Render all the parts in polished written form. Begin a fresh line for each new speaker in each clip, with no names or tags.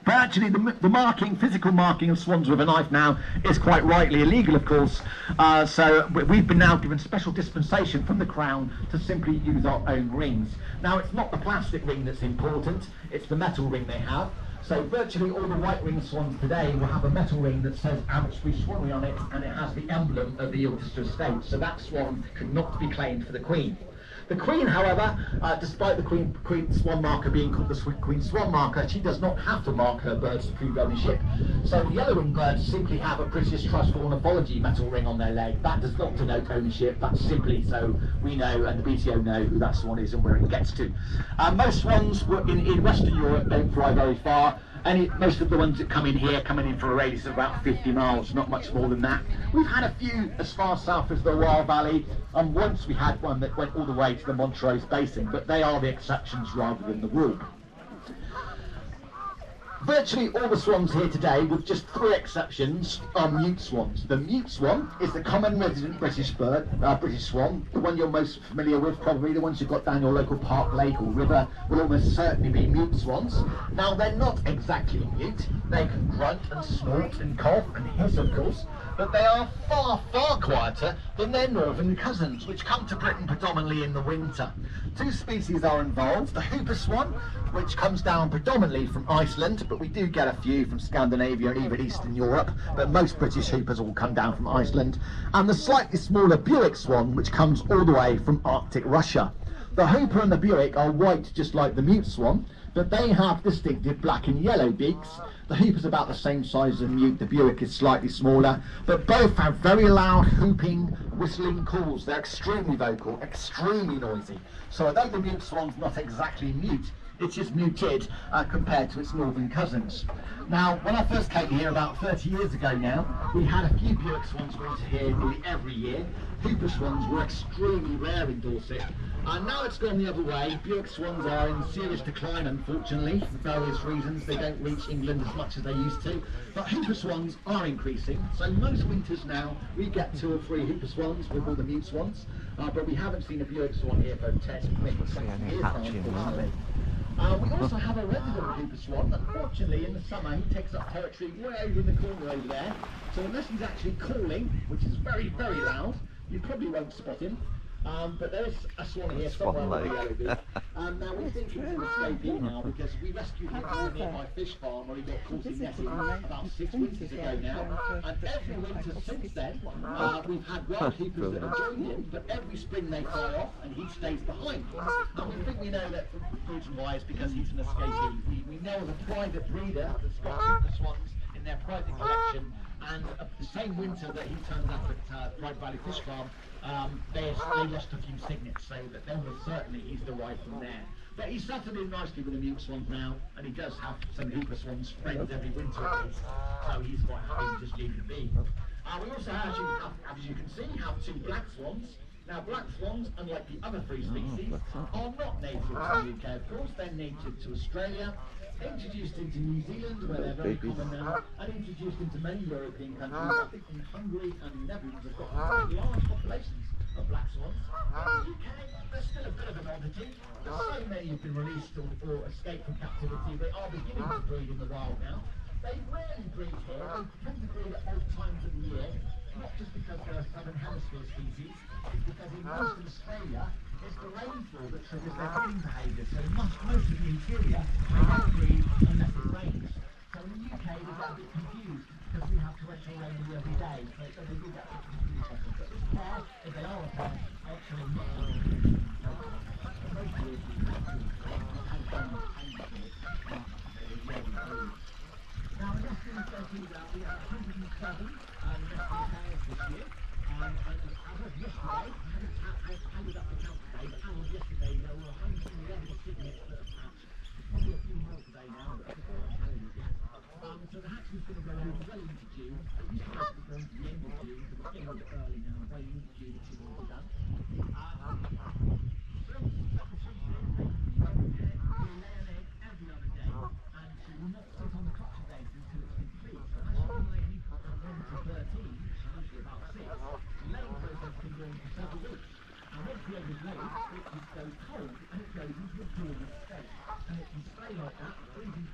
But actually, the marking, physical marking of swans with a knife now is quite rightly illegal, of course. So we've been now given special dispensation from the Crown to simply use our own rings. Now, it's not the plastic ring that's important, it's the metal ring they have. So virtually all the white-ringed swans today will have a metal ring that says Abbotsbury Swannery on it, and it has the emblem of the Ilchester estate. So that swan could not be claimed for the Queen. The Queen, however, despite the Queen Swan marker being called the Queen Swan marker, she does not have to mark her birds to prove ownership. So the yellow-winged birds simply have a British Trust for Ornithology metal ring on their leg. That does not denote ownership, that's simply so we know and the BTO know who that swan is and where it gets to. Most swans in Western Europe don't fly very far. Most of the ones that come in here, coming in for a radius of about 50 miles, not much more than that. We've had a few as far south as the Loire Valley, and once we had one that went all the way to the Montrose Basin, but they are the exceptions rather than the rule. Virtually all the swans here today, with just 3 exceptions, are mute swans. The mute swan is the common resident British bird, British swan. The one you're most familiar with, probably the ones you've got down your local park, lake or river, will almost certainly be mute swans. Now, they're not exactly mute. They can grunt and snort and cough and hiss, of course, but they are far, far quieter than their northern cousins, which come to Britain predominantly in the winter. 2 species are involved. The hooper swan, which comes down predominantly from Iceland, but we do get a few from Scandinavia and even Eastern Europe, but most British hoopers all come down from Iceland. And the slightly smaller Buick swan, which comes all the way from Arctic Russia. The hooper and the Buick are white just like the mute swan, but they have distinctive black and yellow beaks. The hooper's about the same size as the mute, the Buick is slightly smaller, but both have very loud whooping, whistling calls. They're extremely vocal, extremely noisy. So although the mute swan's not exactly mute, it's just muted compared to its northern cousins. Now, when I first came here about 30 years ago now, we had a few Buick swans winter here nearly every year. Hooper swans were extremely rare in Dorset. And now it's gone the other way. Buick swans are in serious decline, unfortunately, for various reasons. They don't reach England as much as they used to. But hooper swans are increasing. So most winters now, we get 2 or 3 hooper swans with all the mute swans. But we haven't seen a Buick swan here for 10, maybe 20 years now, unfortunately. We also have a resident hooper swan. Unfortunately, in the summer, he takes up territory way over in the corner over there. So unless he's actually calling, which is very, very loud, you probably won't spot him. But there is a swan here somewhere with a yellow beak. Now we think he's an escapee now because we rescued him from a nearby fish farm where he got caught in netting about 6 winters ago now. And every winter since then, we've had wild hoopers that have joined him, but every spring they fly off and he stays behind. And we think we know that reason-wise because he's an escapee. We know of a private breeder that's got hooper swans in their private collection, and the same winter that he turned up at Pride Valley Fish Farm, they lost a few cygnets, so that then certainly he's derived from there. But he's settled in nicely with the mute swans now, and he does have some hooper swans friends every winter at least, so he's quite happy to just leave him be. We also, as you can see, have 2 black swans. Now, black swans, unlike the other 3 species, are not native to the UK, of course. They're native to Australia, introduced into New Zealand, where they're very common now, and introduced into many European countries. I think in Hungary and the Netherlands have got large populations of black swans. In the UK, they're still a bit of an oddity. So many have been released or escaped from captivity. They are beginning to breed in the wild now. They rarely breed here. They tend to breed at odd times of the year, not just because they're a southern hemisphere species, it's because in Western Australia, it's the rainfall that triggers their breeding behaviour. So most of the interior, they don't breed unless it rains. So in the UK, they get a bit confused because we have torrential rain every day. So they do get a bit confused. But this pair, if they are a pair, actually not. Now, in Western Australia, we have 107 pairs this year. And as of yesterday, I added up the count today, but as of yesterday, there were 111 cygnets that have hatched. Probably a few more today now, but I haven't counted it yet. So the hatching's going to go on well into June. It used to actually go into the end of June, so it's getting a bit early now, very into June, it should all be done. Every other day, and she will not sit on the clutch of eggs until it's complete. So as you can lay an equal from 1 to 13, usually about 6, the laying process can go on for several weeks. And once the egg is laid, it just goes cold and it goes into a dormant state. And it can stay like that, freezing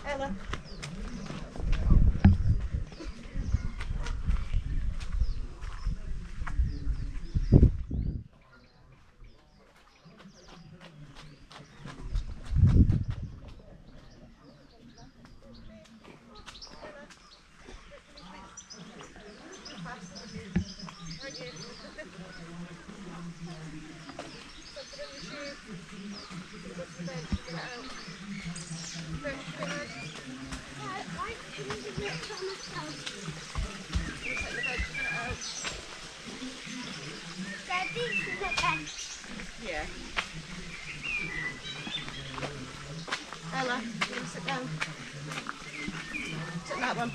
Ella. Yeah. Ella, you want to sit down? Sit in that one.